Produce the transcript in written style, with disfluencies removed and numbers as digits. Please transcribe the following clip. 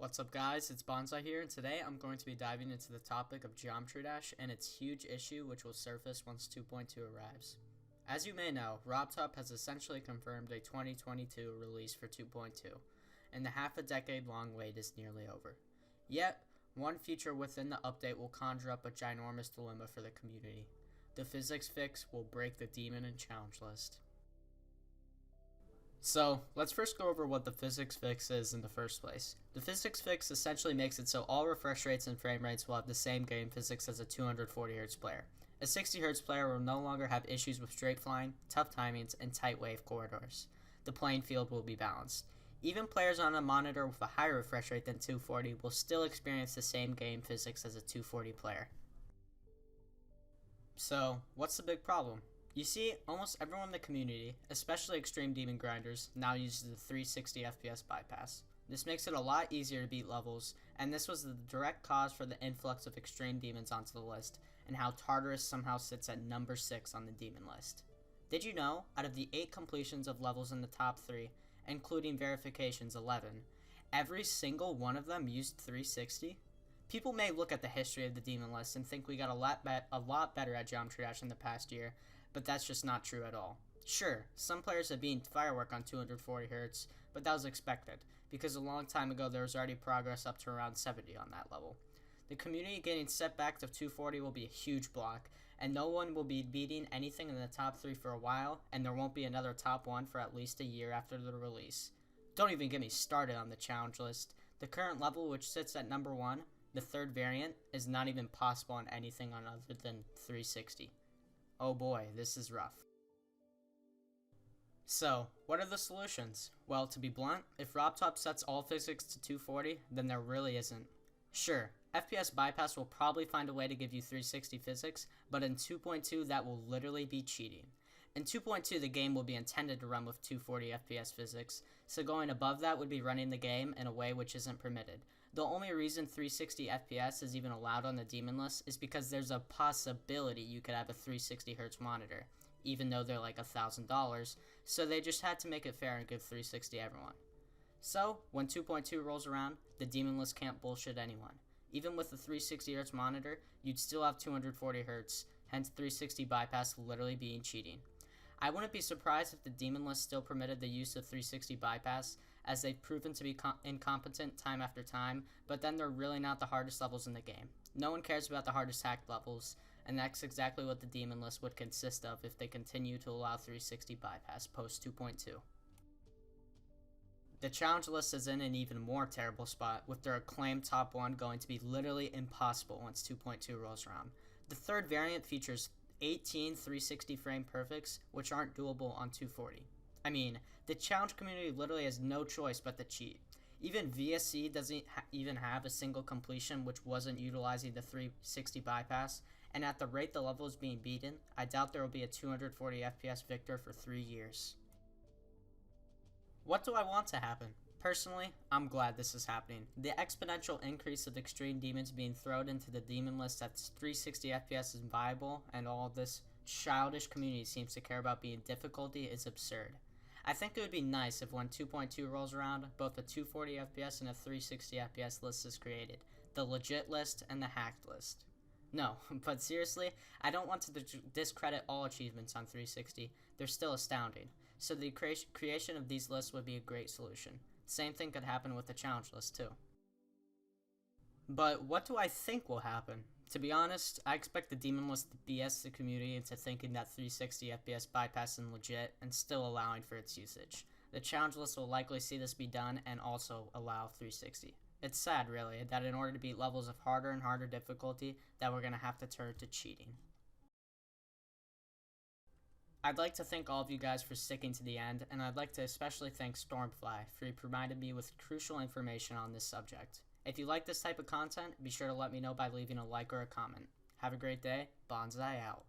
What's up guys, it's Bonsai here, and today I'm going to be diving into the topic of Geometry Dash and its huge issue which will surface once 2.2 arrives. As you may know, RobTop has essentially confirmed a 2022 release for 2.2, and the half a decade long wait is nearly over. Yet, one feature within the update will conjure up a ginormous dilemma for the community. The physics fix will break the demon and challenge list. So, let's first go over what the physics fix is in the first place. The physics fix essentially makes it so all refresh rates and frame rates will have the same game physics as a 240Hz player. A 60Hz player will no longer have issues with straight flying, tough timings, and tight wave corridors. The playing field will be balanced. Even players on a monitor with a higher refresh rate than 240 will still experience the same game physics as a 240 player. So, what's the big problem? You see, almost everyone in the community, especially extreme demon grinders, now uses the 360 FPS bypass. This makes it a lot easier to beat levels, and this was the direct cause for the influx of extreme demons onto the list, and how Tartarus somehow sits at number 6 on the demon list. Did you know, out of the 8 completions of levels in the top 3, including verifications 11, every single one of them used 360? People may look at the history of the demon list and think we got a lot better at Geometry Dash in the past year, but that's just not true at all. Sure, some players have beaten Firework on 240Hz, but that was expected, because a long time ago there was already progress up to around 70 on that level. The community getting set back to 240 will be a huge block, and no one will be beating anything in the top 3 for a while, and there won't be another top 1 for at least a year after the release. Don't even get me started on the challenge list. The current level, which sits at number 1, the third variant, is not even possible on anything on other than 360. Oh boy, this is rough. So, what are the solutions? Well, to be blunt, if RobTop sets all physics to 240, then there really isn't. Sure, FPS bypass will probably find a way to give you 360 physics, but in 2.2 that will literally be cheating. In 2.2 the game will be intended to run with 240 FPS physics, so going above that would be running the game in a way which isn't permitted. The only reason 360 FPS is even allowed on the demon list is because there's a possibility you could have a 360Hz monitor, even though they're like $1,000, so they just had to make it fair and give 360 everyone. So, when 2.2 rolls around, the demon list can't bullshit anyone. Even with a 360Hz monitor, you'd still have 240Hz, hence 360 bypass literally being cheating. I wouldn't be surprised if the demon list still permitted the use of 360 bypass, as they've proven to be incompetent time after time, but then they're really not the hardest levels in the game. No one cares about the hardest hacked levels, and that's exactly what the demon list would consist of if they continue to allow 360 bypass post 2.2. The challenge list is in an even more terrible spot, with their acclaimed top 1 going to be literally impossible once 2.2 rolls around. The third variant features 18 360 frame perfects, which aren't doable on 240. I mean, the challenge community literally has no choice but to cheat. Even VSC doesn't even have a single completion which wasn't utilizing the 360 bypass, and at the rate the level is being beaten, I doubt there will be a 240 FPS victor for 3 years. What do I want to happen? Personally, I'm glad this is happening. The exponential increase of extreme demons being thrown into the demon list at 360 FPS is viable, and all this childish community seems to care about being difficulty is absurd. I think it would be nice if when 2.2 rolls around, both a 240 FPS and a 360 FPS list is created. The legit list and the hacked list. No, but seriously, I don't want to discredit all achievements on 360. They're still astounding. So the creation of these lists would be a great solution. Same thing could happen with the challenge list too. But what do I think will happen? To be honest, I expect the demon list to BS the community into thinking that 360 FPS bypass is legit and still allowing for its usage. The challenge list will likely see this be done and also allow 360. It's sad, really, that in order to beat levels of harder and harder difficulty, that we're going to have to turn to cheating. I'd like to thank all of you guys for sticking to the end, and I'd like to especially thank Stormfly for providing me with crucial information on this subject. If you like this type of content, be sure to let me know by leaving a like or a comment. Have a great day. Bonsai out.